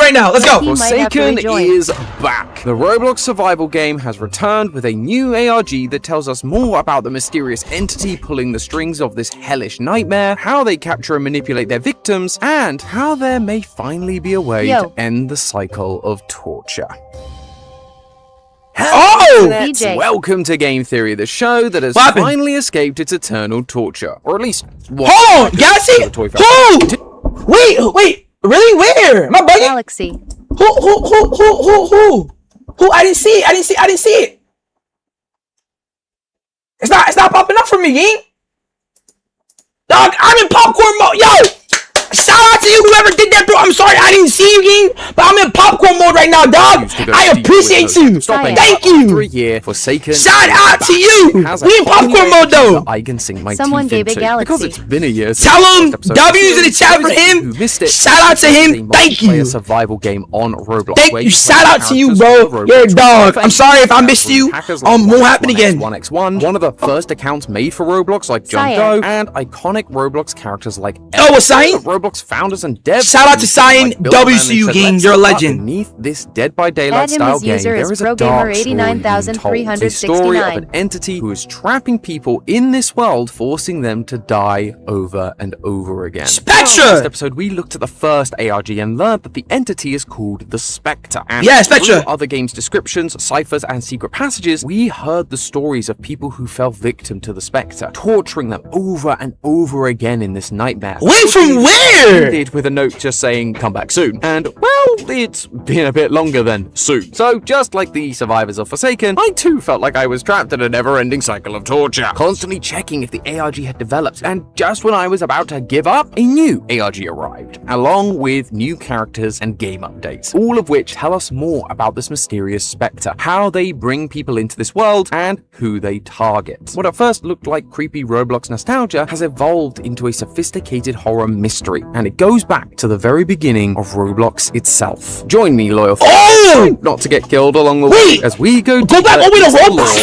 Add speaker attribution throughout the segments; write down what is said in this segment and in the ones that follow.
Speaker 1: right now. Let's go.
Speaker 2: Forsaken is back. The Roblox survival game has returned with a new ARG that tells us more about the mysterious entity pulling the strings of this hellish nightmare, how they capture and manipulate their victims, and how there may finally be a way to end the cycle of torture.
Speaker 1: DJ.
Speaker 2: Welcome to Game Theory, the show that has finally escaped its eternal torture. Or at least one.
Speaker 1: Hold on, Galaxy! Wait! Really? Where? Am I bugging?
Speaker 3: Galaxy.
Speaker 1: Who? I didn't see it. It's not popping up for me, gang. Dog, I'm in popcorn mode. Yo! Shout out to you, whoever did that, bro. I'm sorry, I didn't see you, gang, but I'm in popcorn mode right now, dog. I appreciate you. Thank you.
Speaker 2: Forsaken.
Speaker 1: Shout out to you. We in popcorn mode, though.
Speaker 2: I can sing my
Speaker 3: Someone gave a Galaxy.
Speaker 2: Because it's been a year.
Speaker 1: Tell him W's in the chat for him. Shout out to him. Thank you.
Speaker 2: A survival game on Roblox.
Speaker 1: Thank you. Shout out to you, bro. You're a dog. I'm sorry if I missed you. Won't happen again.
Speaker 2: 1x1, one of the first accounts made for Roblox, like John Doe, and iconic Roblox characters like
Speaker 1: what's Cyan?
Speaker 2: Roblox founders and devs.
Speaker 1: Shout out to Cyan. WCU gang, you're a legend.
Speaker 2: Beneath this Dead by Daylight style game, there is a dark story being told. A story of an entity who is trapping people in this world, forcing them to die over and over again.
Speaker 1: Spectre!
Speaker 2: In this episode, we looked at the first ARG and learned that the entity is called the Spectre. And
Speaker 1: Spectre!
Speaker 2: Through other games' descriptions, ciphers, and secret passages, we heard the stories of people who fell victim to the Spectre, torturing them over and over again in this nightmare.
Speaker 1: Wait, from where?
Speaker 2: With a note just saying, come back soon. And, well, it's been a bit longer than soon. So, just like the survivors of Forsaken, I too felt like I was trapped in a never-ending cycle of torture, constantly checking if the ARG had developed. And just when I was about to give up, a new ARG arrived, along with new characters and game updates, all of which tell us more about this mysterious Spectre, how they bring people into this world, and who they target. What at first looked like creepy Roblox nostalgia has evolved into a sophisticated horror mystery, and it goes back to the very beginning of Roblox itself. Join me, loyal fans, not to get killed along the way as we go
Speaker 1: back over to Roblox.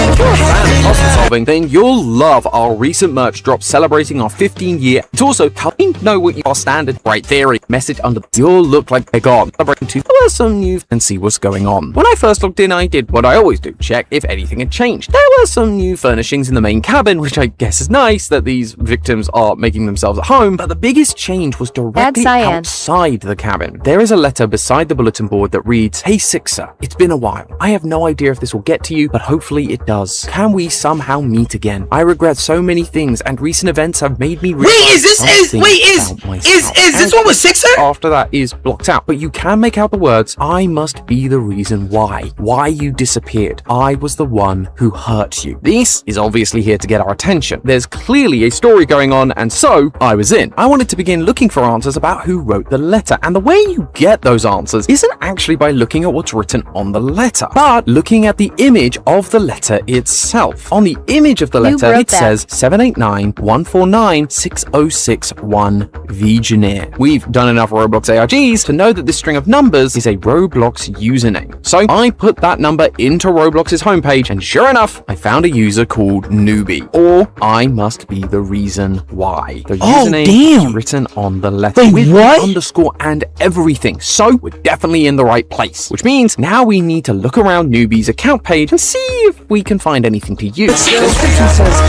Speaker 2: If you're a fan of puzzle solving, then you'll love our recent merch drop celebrating our 15-year. It's also coming. Know what your standard right theory message under. You'll look like they're gone. Celebrating to some new and see what's going on. When I first looked in, I did what I always do: check if anything had changed. There were some new furnishings in the main cabin, which I guess is nice that these victims are making themselves at home. But the biggest change was directly outside the cabin. There is a letter beside the bulletin board that reads, "Hey Sixer, it's been a while. I have no idea if this will get to you, but hopefully it does. Can we somehow meet again? I regret so many things, and recent events have made me realize
Speaker 1: is this one with Sixer?
Speaker 2: After that is blocked out, but you can make out the words, "I must be the reason why you disappeared. I was the one who hurt you." This is obviously here to get our attention. There's clearly a story going on, and so I was in. I wanted to begin looking for answers about who wrote the letter, and the way you get those answers isn't actually by looking at what's written on the letter, but looking at the image of the letter itself. On the image of the letter, it says 789-149-6061 Vigineer. We've done enough Roblox ARGs to know that this string of numbers is a Roblox username. So I put that number into Roblox's homepage, and sure enough, I found a user called Newbie, or I must be the reason why. The username is written on the letter with an underscore and everything. So we're definitely in the right place, which means now we need to look around Newbie's account page and see if we can find anything to use. The description says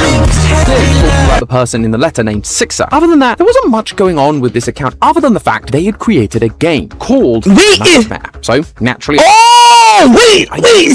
Speaker 2: about the person in the letter named Sixer. Other than that, there wasn't much going on with this account other than the fact they had created a game called Nightmare. So naturally,
Speaker 1: is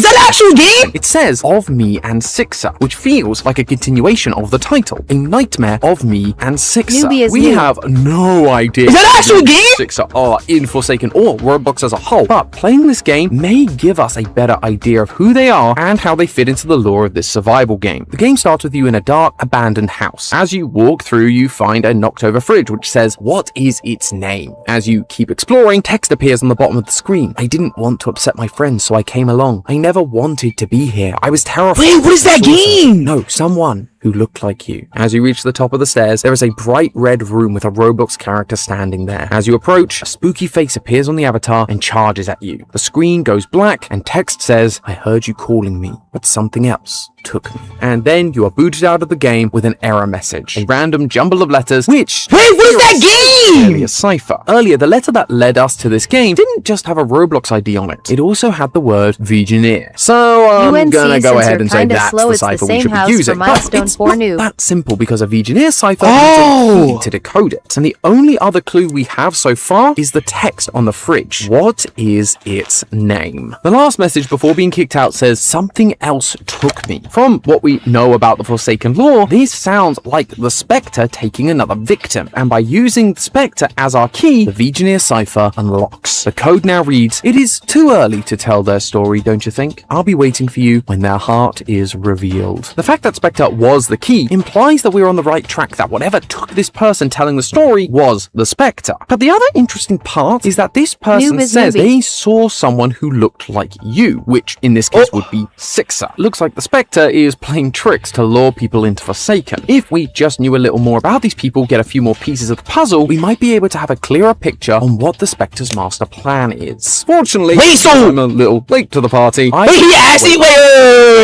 Speaker 1: that an actual game?
Speaker 2: It says of me and Sixer, which feels like a continuation of the title, A Nightmare of Me and Sixer. We have no idea.
Speaker 1: Is that an actual game?
Speaker 2: Sixer are in Forsaken or Roblox as a whole, but playing this game may give us a better idea of who they are and how they fit into the lore of this survival game. The game starts with you in a dark, abandoned house. As you walk through, you find a knocked over fridge which says, "What is its name?" As you keep exploring, text appears on the bottom of the screen. "I didn't want to upset my friends, so I came along. I never wanted to be here. I was terrified."
Speaker 1: Wait, what is that game?
Speaker 2: No, someone who looked like you. As you reach the top of the stairs, there is a bright red room with a Roblox character standing there. As you approach, a spooky face appears on the avatar and charges at you. The screen goes black and text says, "I heard you calling me, but something else took me." And then you are booted out of the game with an error message, a random jumble of letters, which...
Speaker 1: Wait, what is that game?
Speaker 2: A cipher. Earlier, the letter that led us to this game didn't just have a Roblox ID on it. It also had the word Vigineer. So I'm gonna go ahead and say that's the cipher we should be using. But it's not that simple because a Vigineer cipher needs a key to decode it. And the only other clue we have so far is the text on the fridge. What is its name? The last message before being kicked out says, "Something else took me." From what we know about the Forsaken lore, this sounds like the Spectre taking another victim. And by using the Spectre as our key, the Vigineer cipher unlocks. The code now reads, "It is too early to tell their story, don't you think? I'll be waiting for you when their heart is revealed." The fact that Spectre was the key implies that we're on the right track, that whatever took this person telling the story was the Spectre. But the other interesting part is that this person says they saw someone who looked like you, which in this case would be Sixer. Looks like the Spectre is playing tricks to lure people into Forsaken. If we just knew a little more about these people, get a few more pieces of the puzzle, we might be able to have a clearer picture on what the Spectre's master plan is. Fortunately, I'm a little late to the party.
Speaker 1: Wait,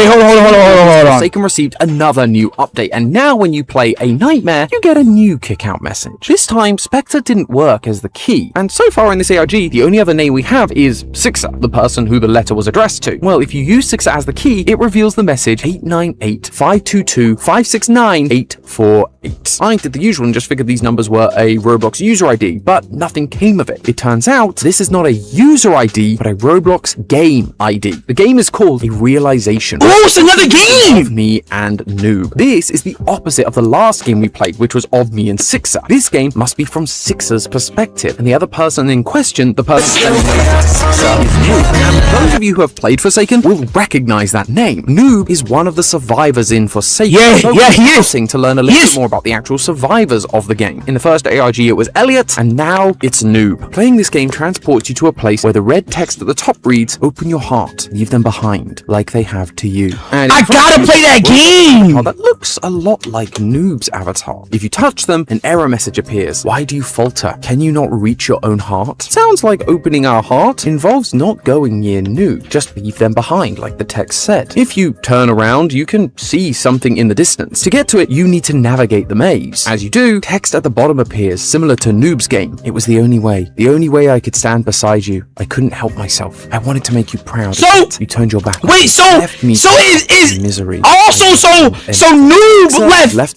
Speaker 1: hold on.
Speaker 2: Forsaken received another new update, and now when you play a nightmare, you get a new kick-out message. This time, Spectre didn't work as the key, and so far in this ARG, the only other name we have is Sixer, the person who the letter was addressed to. Well, if you use Sixer as the key, it reveals the message 898-522-569-848. I did the usual and just figured these numbers were a Roblox user ID, but nothing came of it. It turns out this is not a user ID, but a Roblox game ID. The game is called A Realization.
Speaker 1: Oh, it's another game!
Speaker 2: Of me and Noob. This is the opposite of the last game we played, which was of me and Sixer. This game must be from Sixer's perspective, and the other person in question, the person standing next to Sixer, is Noob. And those of you who have played Forsaken will recognize that name. Noob is one of the survivors in Forsaken.
Speaker 1: Yeah,
Speaker 2: so
Speaker 1: he is.
Speaker 2: Interesting to learn a little bit more about the actual survivors of the game. In the first ARG, it was Elliot, and now it's Noob. Playing this game transports you to a place where the red text at the top reads, "Open your heart, leave them behind, like they have to you." And
Speaker 1: I gotta play that game!
Speaker 2: that looks a lot like Noob's avatar. If you touch them, an error message appears. Why do you falter? Can you not reach your own heart? Sounds like opening our heart involves not going near Noob. Just leave them behind, like the text said. If you turn around, you can see something in the distance. To get to it, you need to navigate the maze. As you do, text at the bottom appears, similar to Noob's game. "It was the only way. The only way I could stand beside you. I couldn't help myself. I wanted to make you proud.
Speaker 1: So
Speaker 2: you turned your back.
Speaker 1: Wait, so
Speaker 2: left me
Speaker 1: is
Speaker 2: misery.
Speaker 1: Also, so Noob left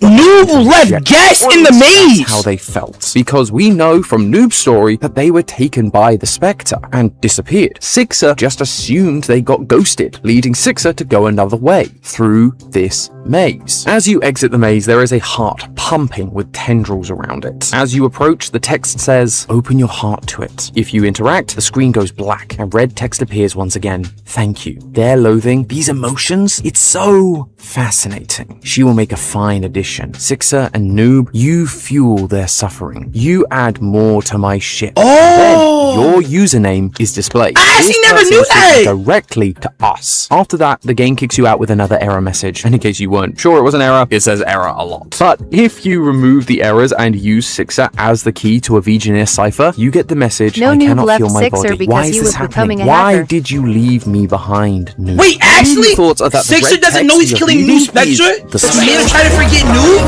Speaker 1: Guess in the maze.
Speaker 2: That's how they felt. Because we know from Noob's story that they were taken by the Spectre and disappeared. Sixer just assumed they got ghosted, leading Sixer to go another way through this maze. As you exit the maze, there is a heart pumping with tendrils around it. As you approach, the text says, "Open your heart to it." If you interact, the screen goes black and red text appears once again. "Thank you." Their loathing, these emotions, it's so fascinating. She will make a fine addition. Sixer and Noob, you fuel their suffering. You add more to my ship. Then your username is displayed.
Speaker 1: I actually never knew that!
Speaker 2: Directly to us. After that, the game kicks you out with another error message. And in case you weren't sure it was an error, it says error a lot. But if you remove the errors and use Sixer as the key to a Vigineer cipher, you get the message, "I cannot feel my body. Why is this happening? Why did you leave me behind, Noob?"
Speaker 1: Wait, actually,
Speaker 2: thoughts are that
Speaker 1: Sixer doesn't know he's killing Noob Spectre? The man trying to forget Noob?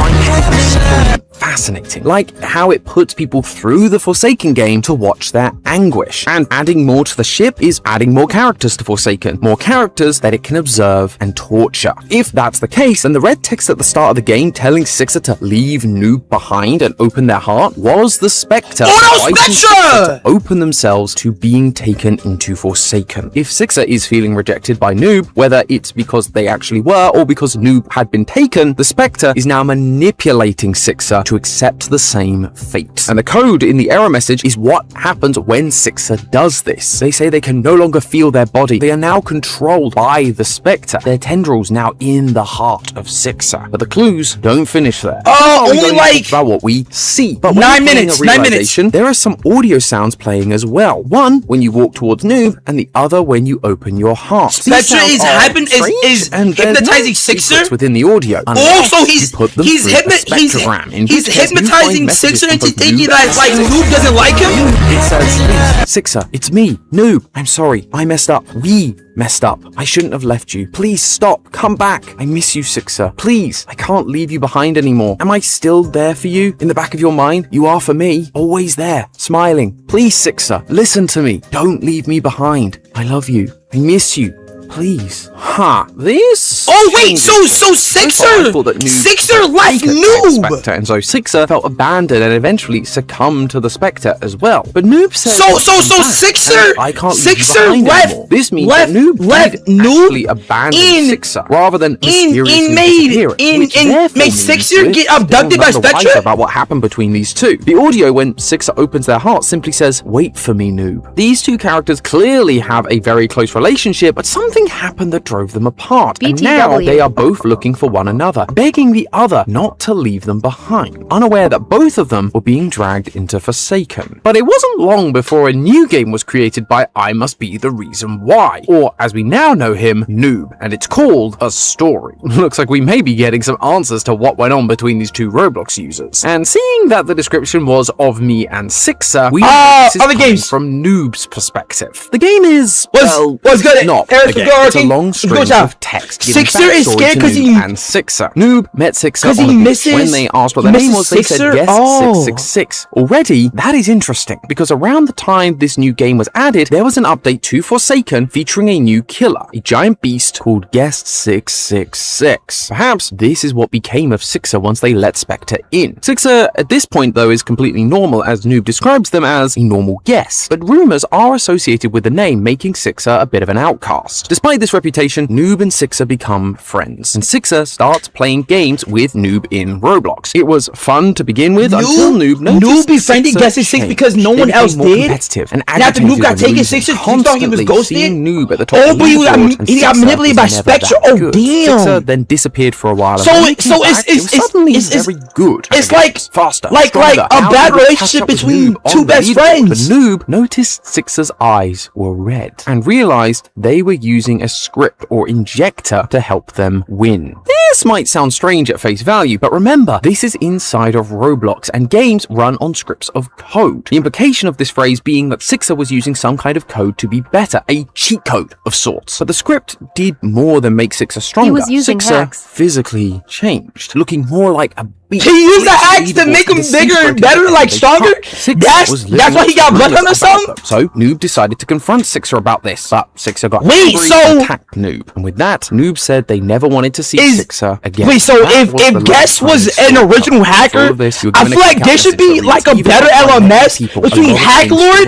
Speaker 2: Fascinating. Like how it puts people through the Forsaken game to watch their anguish. And adding more to the ship is adding more characters to Forsaken. More characters that it can observe and torture. If that's the case, then the red text at the start of the game telling Sixer to leave Noob behind and open their heart was the Spectre.
Speaker 1: Oh no, Spectre!
Speaker 2: To open themselves to being taken into Forsaken. If Sixer is feeling rejected by Noob, whether it's because they actually were or because Noob had been taken, the Spectre is now manipulating Sixer to accept the same fate. And the code in the error message is what happens when Sixer does this. They say they can no longer feel their body. They are now controlled by the Spectre. Their tendrils now in the heart of Sixer. But the clues don't finish there.
Speaker 1: Oh, only like
Speaker 2: about what we see. But
Speaker 1: 9 minutes. 9 minutes.
Speaker 2: There are some audio sounds playing as well. One when you walk towards Noob, and the other when you open your heart.
Speaker 1: Spectre is hypnotizing Sixer
Speaker 2: within the audio. audio.
Speaker 1: Also, he's
Speaker 2: into the spectrogram.
Speaker 1: he's hypnotizing Sixer into thinking that like Noob doesn't like him.
Speaker 2: It says, Sixer, it's me, Noob. I'm sorry, I messed up. We messed up. I shouldn't have left you. Please stop. Come back. I miss you, Sixer. Please, I can't leave you behind anymore. Am I still there for you? In the back of your mind, you are for me. Always there, smiling. Please, Sixer, listen to me. Don't leave me behind. I love you. I miss you. Please. This.
Speaker 1: Oh wait, so Sixer left Noob.
Speaker 2: Spectre, and so Sixer felt abandoned and eventually succumbed to the Spectre as well. But Noob said,
Speaker 1: so Sixer,
Speaker 2: I can't
Speaker 1: Sixer
Speaker 2: leave you behind anymore. This means that Noob actually abandoned Sixer rather than mysteriously
Speaker 1: made Sixer get abducted by Spectre.
Speaker 2: About what happened between these two. The audio when Sixer opens their heart simply says, "Wait for me, Noob." These two characters clearly have a very close relationship, but something happened that drove them apart. And now they are both looking for one another, begging the other not to leave them behind, unaware that both of them were being dragged into Forsaken. But it wasn't long before a new game was created by I Must Be the Reason Why, or as we now know him, Noob, and it's called A Story. Looks like we may be getting some answers to what went on between these two Roblox users. And seeing that the description was of me and Sixer, we
Speaker 1: other games
Speaker 2: from Noob's perspective. The game is
Speaker 1: was good.
Speaker 2: Not it's a long string of text.
Speaker 1: Sixer is scared because he
Speaker 2: and Sixer. Noob met Sixer on
Speaker 1: he
Speaker 2: the
Speaker 1: misses
Speaker 2: when they asked what their name was. They said guess 666. Already, that is interesting because around the time this new game was added, there was an update to Forsaken featuring a new killer, a giant beast called Guest 666. Perhaps this is what became of Sixer once they let Spectre in. Sixer at this point though is completely normal, as Noob describes them as a normal guest, but rumors are associated with the name, making Sixer a bit of an outcast. Despite this reputation, Noob and Sixer become friends, and Sixer starts playing games with Noob in Roblox. It was fun to begin with until Noob
Speaker 1: befriended Guest 666 because no one else did.
Speaker 2: Competitive and
Speaker 1: after Noob got taken, Sixer thought he was ghosted.
Speaker 2: Noob at the top but
Speaker 1: he got manipulated by Spectre. Oh damn!
Speaker 2: Sixer then disappeared for a while.
Speaker 1: It's
Speaker 2: suddenly very good.
Speaker 1: It's like
Speaker 2: faster,
Speaker 1: like a bad relationship between two best friends.
Speaker 2: But Noob noticed Sixer's eyes were red and realized they were using a script or injector to help them win. This might sound strange at face value, but remember, this is inside of Roblox and games run on scripts of code. The implication of this phrase being that Sixer was using some kind of code to be better, a cheat code of sorts. But the script did more than make Sixer stronger.
Speaker 3: He was using
Speaker 2: Sixer
Speaker 3: hacks.
Speaker 2: physically changed, looking more like a beast.
Speaker 1: He used the hacks to make him bigger and better, like stronger? That's why he got blood on or something?
Speaker 2: So Noob decided to confront Sixer about this, but Sixer got angry and attacked Noob. And with that, Noob said they never wanted to see Sixer again.
Speaker 1: Wait, so if Guess was an original hacker, I feel like there should be like a better LMS between Hack Lord.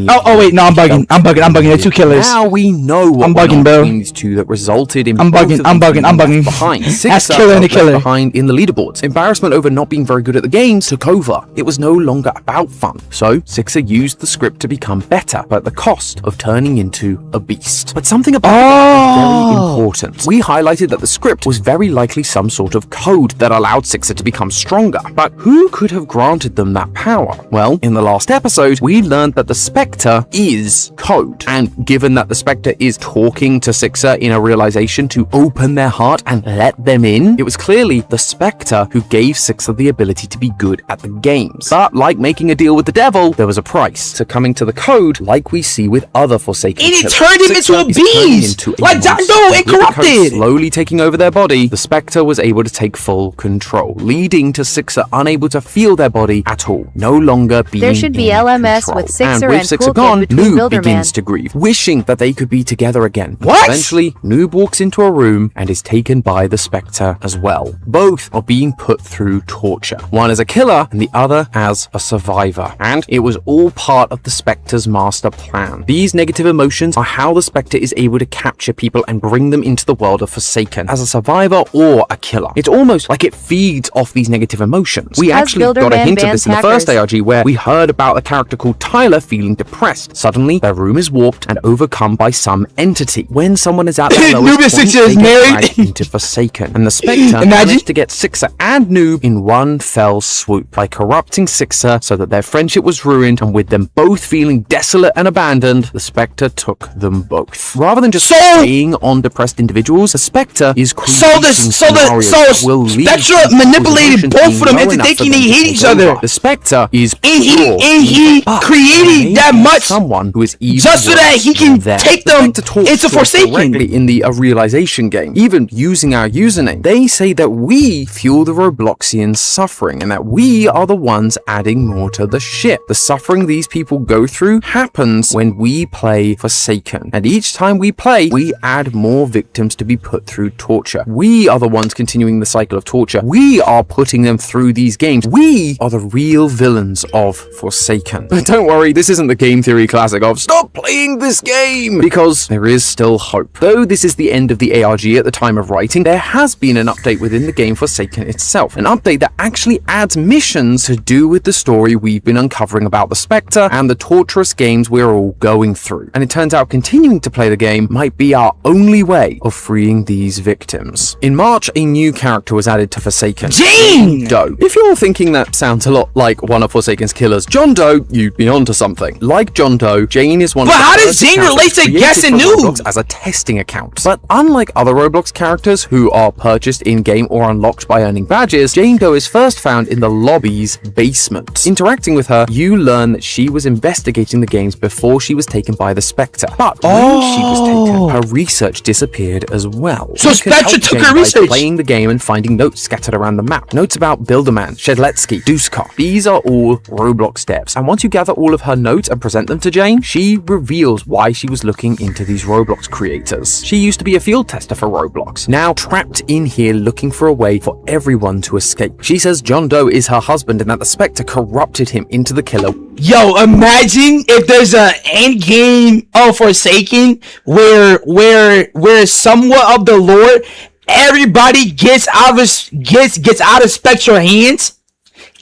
Speaker 1: Oh wait, no, I'm bugging. There's two killers.
Speaker 2: Now we know what
Speaker 1: I'm bugging, bro.
Speaker 2: These two that resulted in
Speaker 1: I'm bugging.
Speaker 2: behind.
Speaker 1: That's killer and a killer
Speaker 2: behind in the leaderboards. Embarrassment over not being very good at the games took over. It was no longer about fun. So Sixer used the script to become better, but at the cost of turning into a beast. But something about it was very important. We highlighted that the script was very likely some sort of code that allowed Sixer to become stronger. But who could have granted them that power? Well, in the last episode, we learned that the Spectre is code. And given that the Spectre is talking to Sixer in a realization to open their heart and let them in, it was clearly the Spectre who gave Sixer the ability to be good at the games. But like making a deal with the devil, there was a price to coming to the code, like we see with other Forsaken
Speaker 1: killers. And it turned him into a beast! Like it corrupted!
Speaker 2: Slowly taking over their body, the Spectre was able to take full control, leading to Sixer unable to feel their body at all, no longer being
Speaker 3: There should be LMS
Speaker 2: control.
Speaker 3: with Sixer
Speaker 2: with
Speaker 3: and
Speaker 2: Sixer
Speaker 3: Cool
Speaker 2: gone,
Speaker 3: Kid between
Speaker 2: Noob
Speaker 3: Builderman.
Speaker 2: begins to grieve, wishing that they could be together again.
Speaker 1: What?
Speaker 2: Eventually, Noob walks into a room and is taken by the Spectre as well. Both are being put through torture. One as a killer and the other as a survivor. And it was all part of the Spectre's master plan. These negative emotions are how the Spectre is able to capture people and bring them into the world of Forsaken as a survivor or a killer. It's almost like it feeds off these negative emotions. We actually got a hint of this in the first ARG where we heard about a character called Tyler feeling depressed. Suddenly, their room is warped and overcome by some entity. When someone is at their lowest point, they get dragged into Forsaken. And the Spectre managed to get Sixer and Noob Noob in one fell swoop by corrupting Sixer so that their friendship was ruined, and with them both feeling desolate and abandoned, the Spectre took them both. Rather than just preying on depressed individuals, the Spectre is creating scenarios that will lead
Speaker 1: Spectre manipulated both of them into thinking they hate each other.
Speaker 2: The Spectre is
Speaker 1: he created that much
Speaker 2: someone who is evil
Speaker 1: just so that he can take them into Forsaken.
Speaker 2: In the realization game, even using our username, they say that we fuel the Robloxians' suffering and that we are the ones adding more to the ship. The suffering these people go through happens when we play Forsaken, and each time we play, we add more victims to be put through torture. We are the ones continuing the cycle of torture. We are putting them through these games. We are the real villains of Forsaken. But don't worry, this isn't the game theory classic of stop playing this game, because there is still hope. Though this is the end of the ARG at the time of writing, there has been an update within the game Forsaken itself. An update that actually adds missions to do with the story we've been uncovering about the Spectre and the torturous games we're all going through. And it turns out continuing to play the game might be our only way of freeing these victims. In March, a new character was added to Forsaken.
Speaker 1: Jane
Speaker 2: Doe. If you're thinking that sounds a lot like one of Forsaken's killers, John Doe, you'd be onto something. Like John Doe, Jane is one of the
Speaker 1: how does Jane relate to Guess and Noob?
Speaker 2: As a testing account. But unlike other Roblox characters who are purchased in-game or unlocked by earning badges, Jane Doe is first found in the lobby's basement. Interacting with her, you learn that she was investigating the games before she was taken by the Spectre. But when she was taken, her research disappeared as well.
Speaker 1: So Spectre took her research?
Speaker 2: Playing the game and finding notes scattered around the map. Notes about Builderman, Shedletsky, Deucecar. These are all Roblox devs. And once you gather all of her notes and present them to Jane, she reveals why she was looking into these Roblox creators. She used to be a field tester for Roblox, now trapped in here looking for a way for everyone to escape. She says John Doe is her husband and that the Spectre corrupted him into the killer.
Speaker 1: Yo, imagine if there's a end game of Forsaken where somewhat of the lore everybody gets out of Spectre hands.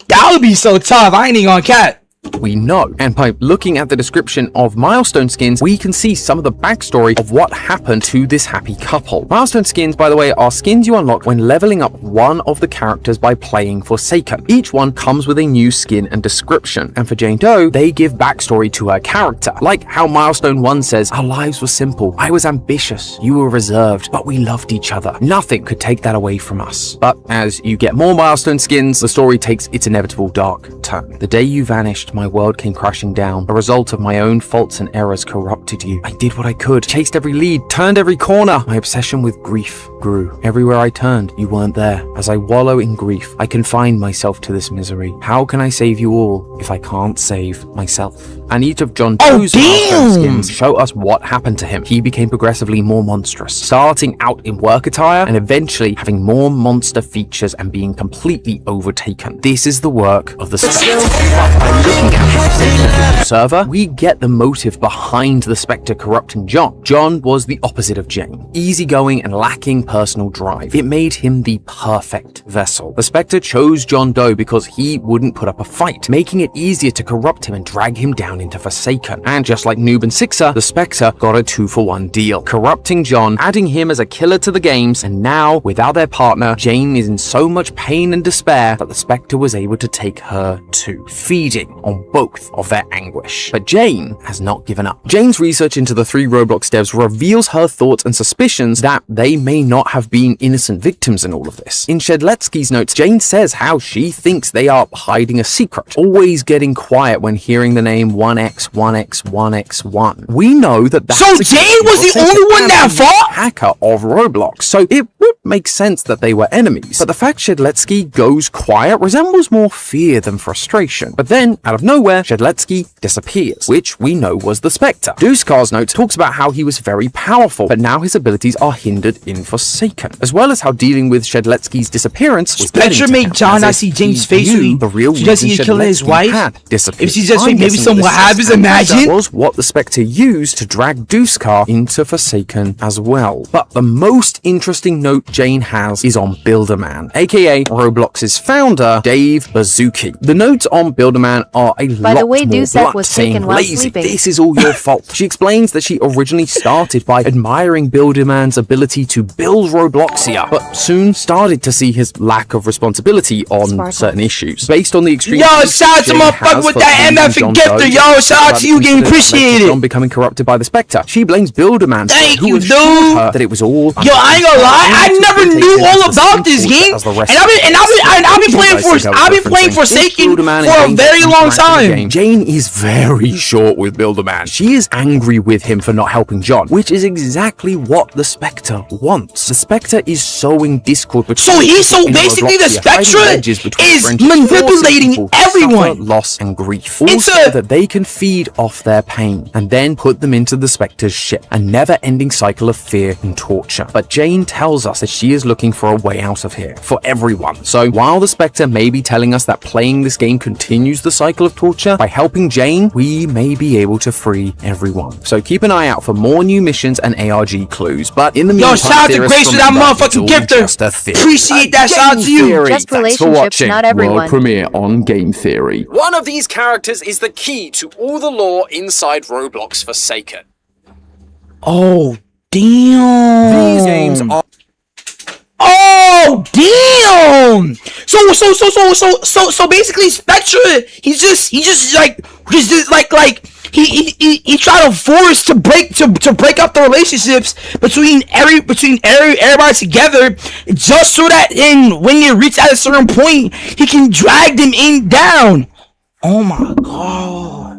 Speaker 1: That would be so tough. I ain't even gonna cap.
Speaker 2: We know. And by looking at the description of milestone skins, we can see some of the backstory of what happened to this happy couple. Milestone skins, by the way, are skins you unlock when leveling up one of the characters by playing Forsaken. Each one comes with a new skin and description, and for Jane Doe, they give backstory to her character. Like how Milestone 1 says, "Our lives were simple. I was ambitious. You were reserved, but we loved each other. Nothing could take that away from us." But as you get more milestone skins, the story takes its inevitable dark turn. The day you vanished, my world came crashing down. A result of my own faults and errors corrupted you. I did what I could, chased every lead, turned every corner. My obsession with grief grew. Everywhere I turned, you weren't there. As I wallow in grief, I confine myself to this misery. How can I save you all if I can't save myself? And each of John Doe's milestone skins show us what happened to him. He became progressively more monstrous, starting out in work attire and eventually having more monster features and being completely overtaken. This is the work of the Spectre. By looking at the server, we get the motive behind the Spectre corrupting John. John was the opposite of Jane, easygoing and lacking personal drive. It made him the perfect vessel. The Spectre chose John Doe because he wouldn't put up a fight, making it easier to corrupt him and drag him down into Forsaken. And just like Noob and Sixer, the Spectre got a 2-for-1 deal, corrupting John, adding him as a killer to the games, and now, without their partner, Jane is in so much pain and despair that the Spectre was able to take her too, feeding on both of their anguish. But Jane has not given up. Jane's research into the 3 Roblox devs reveals her thoughts and suspicions that they may not have been innocent victims in all of this. In Shedletsky's notes, Jane says how she thinks they are hiding a secret, always getting quiet when hearing the name 1x1x1x1. We know that that's
Speaker 1: so Jane was the only one that fought?
Speaker 2: Hacker of Roblox, so it would make sense that they were enemies. But the fact Shedletsky goes quiet resembles more fear than frustration. But then, out of nowhere, Shedletsky disappears, which we know was the Spectre. Deucecar's note talks about how he was very powerful, but now his abilities are hindered in Forsaken, as well as how dealing with Shedletsky's disappearance was
Speaker 1: Spectre made John not see James' face.
Speaker 2: The real
Speaker 1: she doesn't kill his wife.
Speaker 2: If
Speaker 1: she's just maybe someone happens, imagine.
Speaker 2: That was what the Spectre used to drag Deucecar into Forsaken as well. But the most interesting note note Jane has is on Builderman, aka Roblox's founder, Dave Bazuki. The notes on Builderman are a
Speaker 3: By
Speaker 2: lot
Speaker 3: the way,
Speaker 2: more
Speaker 3: Dusek
Speaker 2: blunt,
Speaker 3: was
Speaker 2: saying,
Speaker 3: taken while
Speaker 2: "Lazy,
Speaker 3: sleeping."
Speaker 2: this is all your fault." She explains that she originally started by admiring Builderman's ability to build Robloxia, but soon started to see his lack of responsibility on certain issues. Based on the extreme...
Speaker 1: Yo, shout out to motherfucker with that MF gifter, yo. Shout out to you, getting appreciated.
Speaker 2: John becoming corrupted by the Spectre. She blames Builderman,
Speaker 1: Thank
Speaker 2: who
Speaker 1: you,
Speaker 2: assured
Speaker 1: dude.
Speaker 2: her that it was all...
Speaker 1: Yo, I ain't gonna lie, I never knew all about this game, and I've been playing Forsaken for a very long time.
Speaker 2: Jane is very short with Builderman. She is angry with him for not helping John, which is exactly what the Spectre wants. The Spectre is sowing discord between...
Speaker 1: So basically the Spectre is manipulating everyone,
Speaker 2: loss and grief, so that they can feed off their pain and then put them into the Spectre's ship, a never-ending cycle of fear and torture. But Jane tells us that she is looking for a way out of here for everyone. So while the Spectre may be telling us that playing this game continues the cycle of torture, by helping Jane, we may be able to free everyone. So keep an eye out for more new missions and ARG clues. But in the meantime,
Speaker 1: shout out to Grace for that motherfucking gifter. Appreciate that. Shout out to you.
Speaker 3: Just
Speaker 2: Thanks for
Speaker 3: relationships,
Speaker 2: watching.
Speaker 3: not everyone.
Speaker 2: World premiere on Game Theory. One of these characters is the key to all the lore inside Roblox Forsaken.
Speaker 1: Oh damn!
Speaker 2: These games are...
Speaker 1: Oh damn! So basically, Spectre, he tried to force to break up the relationships between everybody together, just so that when you reach at a certain point, he can drag them down. Oh my god.